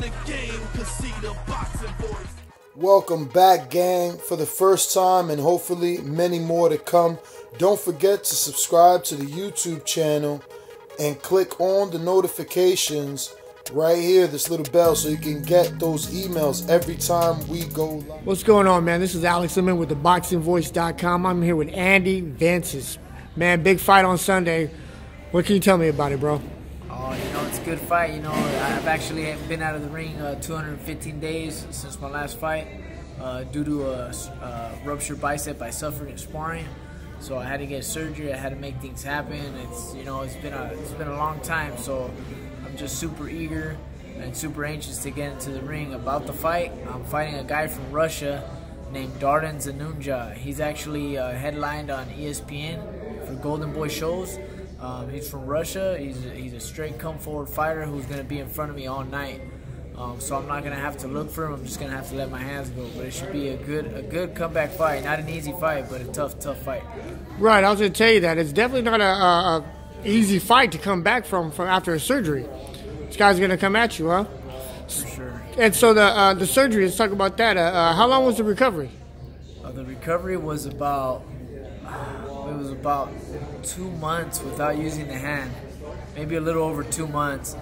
the game, cause see the boxing voice. Welcome back, gang, for the first time and hopefully many more to come. Don't forget to subscribe to the YouTube channel and click on the notifications right here, this little bell, so you can get those emails every time we go live. What's going on, man? This is Alex Lemon with ThaBoxingvoice.com. I'm here with Andy Vences. Man, big fight on Sunday. What can you tell me about it, bro? Oh, it's a good fight. I've actually been out of the ring 215 days since my last fight due to a ruptured bicep I suffered in sparring. So I had to get surgery. I had to make things happen. It's been a long time. So I'm just super eager and super anxious to get into the ring. About the fight, I'm fighting a guy from Russia named Darden Zanunja. He's actually headlined on ESPN for Golden Boy shows. He's from Russia. He's a straight come forward fighter who's going to be in front of me all night. So I'm not going to have to look for him. I'm just going to have to let my hands go. But it should be a good comeback fight. Not an easy fight, but a tough fight. Right, I was going to tell you that. It's definitely not a easy fight to come back from after a surgery. This guy's going to come at you, huh? For sure. And so the surgery, let's talk about that. How long was the recovery? The recovery was about 2 months without using the hand. Maybe a little over 2 months.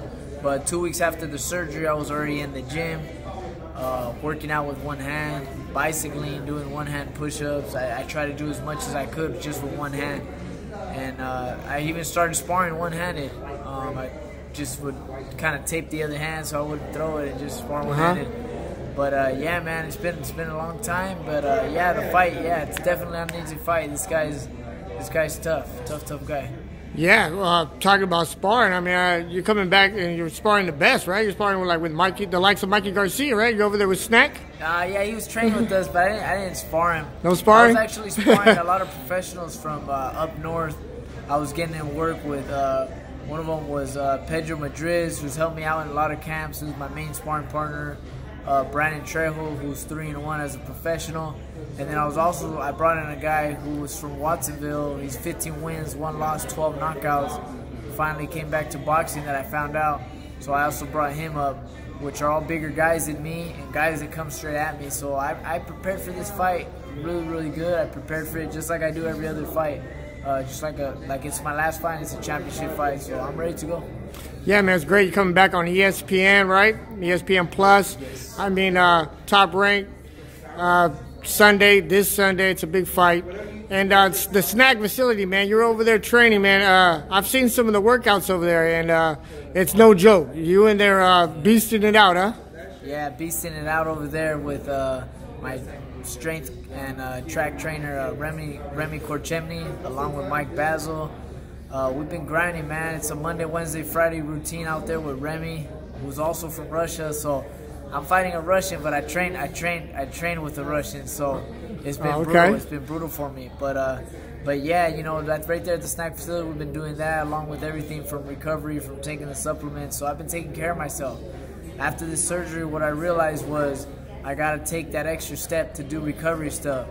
But 2 weeks after the surgery, I was already in the gym, working out with one hand, bicycling, doing one-hand push-ups. I try to do as much as I could just with one hand. And I even started sparring one-handed. I just would kind of tape the other hand so I wouldn't throw it and just spar one-handed. But yeah, man, it's been a long time. But yeah, the fight, it's definitely not an easy fight. This guy's tough guy. Yeah, talking about sparring, I mean, you're coming back and you're sparring the best, right? You're sparring with Mikey, the likes of Mikey Garcia, right? You're over there with Snack? Yeah, he was training with us, but I didn't spar him. No sparring? I was actually sparring a lot of professionals from up north. I was getting in work with, one of them was Pedro Madriz, who's helped me out in a lot of camps, who's my main sparring partner. Brandon Trejo, who's 3-1 as a professional. And then I brought in a guy who was from Watsonville. He's 15 wins, 1 loss, 12 knockouts. Finally came back to boxing that I found out. So I also brought him up, which are all bigger guys than me and guys that come straight at me. So I prepared for this fight really good. I prepared for it just like I do every other fight. Just like it's my last fight. It's a championship fight, so I'm ready to go. Yeah, man, it's great. You're coming back on ESPN, right? ESPN Plus. Yes. I mean, top rank. This Sunday, it's a big fight. And the Snack facility, man, you're over there training, man. I've seen some of the workouts over there, and it's no joke. You in there beasting it out, huh? Yeah, beasting it out over there with my strength and track trainer, Remy Korchemny, along with Mike Basil. We've been grinding, man. It's a Monday, Wednesday, Friday routine out there with Remy, who's also from Russia. So I'm fighting a Russian, but I train with a Russian. So it's been brutal. It's been brutal for me. But yeah, that's right there at the Snack facility. We've been doing that along with everything from recovery, from taking the supplements. So I've been taking care of myself. After this surgery, what I realized was I gotta take that extra step to do recovery stuff.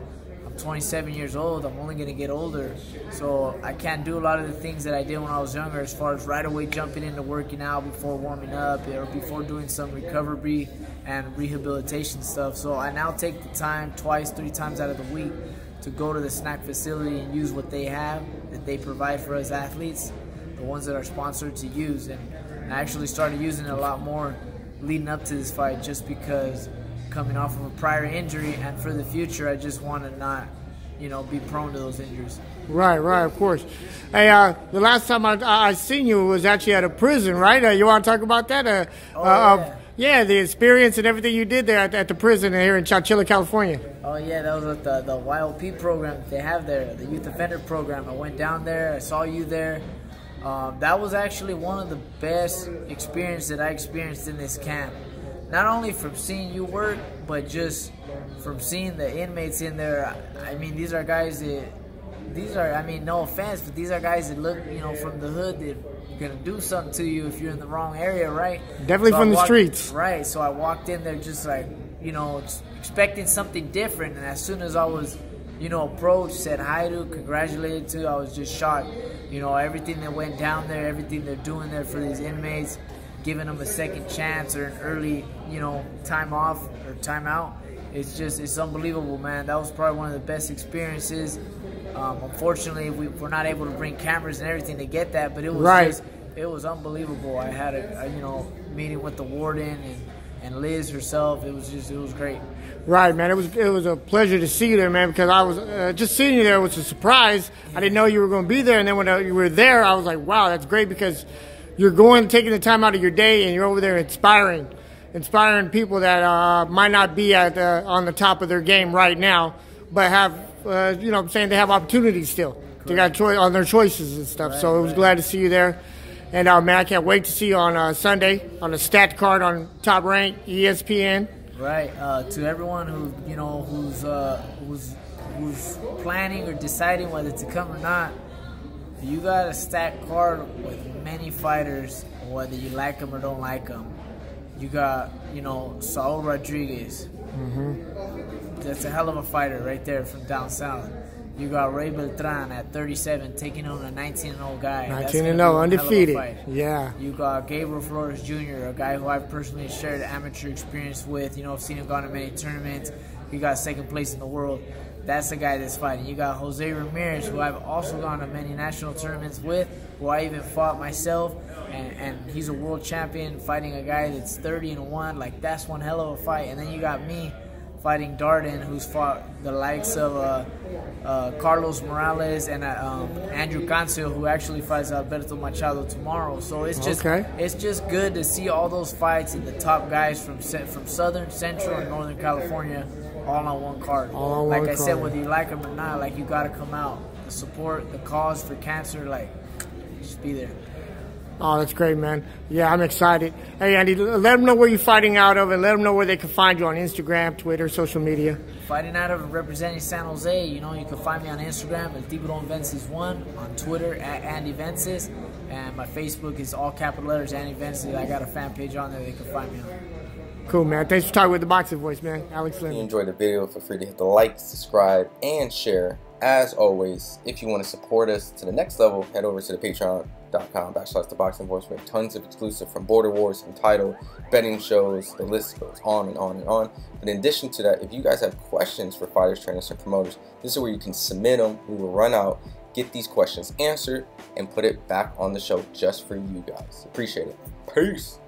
27 years old, I'm only going to get older, so I can't do a lot of the things that I did when I was younger, as far as right away jumping into working out before warming up or before doing some recovery and rehabilitation stuff. So I now take the time 2-3 times out of the week to go to the Snack facility and use what they have, that they provide for us athletes, the ones that are sponsored, to use. And I actually started using it a lot more leading up to this fight, just because coming off of a prior injury, and for the future, I just want to not, be prone to those injuries. Right, of course. Hey, the last time I seen you was actually at a prison, right? You want to talk about that? Yeah, the experience and everything you did there at the prison here in Chowchilla, California. Oh, yeah, that was with the YOP program that they have there, the Youth Offender Program. I went down there. I saw you there. That was actually one of the best experiences that I experienced in this camp. Not only from seeing you work, but just from seeing the inmates in there. I mean, these are guys that, I mean, no offense, but these are guys that look, from the hood, that are going to do something to you if you're in the wrong area, right? Definitely from the streets. Right, so I walked in there just like, expecting something different, and as soon as I was, approached, said hi to, congratulated to, I was just shocked. Everything that went down there, everything they're doing there for these inmates. giving them a second chance or an early, you know, time off or timeout. It's unbelievable, man. That was probably one of the best experiences. Unfortunately, we're not able to bring cameras and everything to get that, but it was it was unbelievable. I had a you know, meeting with the warden and Liz herself. It was great. Right, man. It was a pleasure to see you there, man, because I was just seeing you there was a surprise. I didn't know you were going to be there, and then when you were there, I was like, wow, that's great, because you're taking the time out of your day, and you're over there inspiring people that might not be on the top of their game right now, but have, you know what I'm saying, they have opportunities still. Correct. They got choice on their choices and stuff. Right, so I was glad to see you there. And, man, I can't wait to see you on Sunday on the stat card on Top Rank, ESPN. Right. To everyone who, you know, who's planning or deciding whether to come or not, you got a stat card with many fighters, whether you like them or don't like them. You got, you know, Saul Rodriguez. Mm-hmm. That's a hell of a fighter right there from down south. You got Ray Beltran at 37 taking on a 19-0 guy. 19-0, undefeated. Yeah. You got Gabriel Flores Jr., a guy who I've personally shared amateur experience with. You know, I've seen him go to many tournaments. He got second place in the world. That's the guy that's fighting. You got Jose Ramirez, who I've also gone to many national tournaments with, who I even fought myself, and he's a world champion fighting a guy that's 30-1. Like, that's one hell of a fight. And then you got me fighting Darden, who's fought the likes of Carlos Morales and Andrew Cancio, who actually fights Alberto Machado tomorrow. So it's just it's just good to see all those fights and the top guys from Southern, Central, and Northern California all on one card. Like I said, whether you like them or not, like, you got to come out. The support, the cause for cancer, like, just be there. Oh, that's great, man. Yeah, I'm excited. Hey, Andy, let them know where you're fighting out of, and let them know where they can find you on Instagram, Twitter, social media. Fighting out of and representing San Jose, you know, you can find me on Instagram at Tiburon Vences1, on Twitter at Andy Vences, and my Facebook is all capital letters Andy Vences. I got a fan page on there they can find me on. Cool, man. Thanks for talking with the Boxing Voice, man. Alex Lynn. If you enjoyed the video, feel free to hit the like, subscribe, and share. As always, if you want to support us to the next level, head over to the patreon.com/ThaBoxingVoice. We have tons of exclusive from Border Wars, from title, betting shows, the list goes on and on and on. But in addition to that, if you guys have questions for fighters, trainers, and promoters, this is where you can submit them. We will run out, get these questions answered, and put it back on the show just for you guys. Appreciate it. Peace.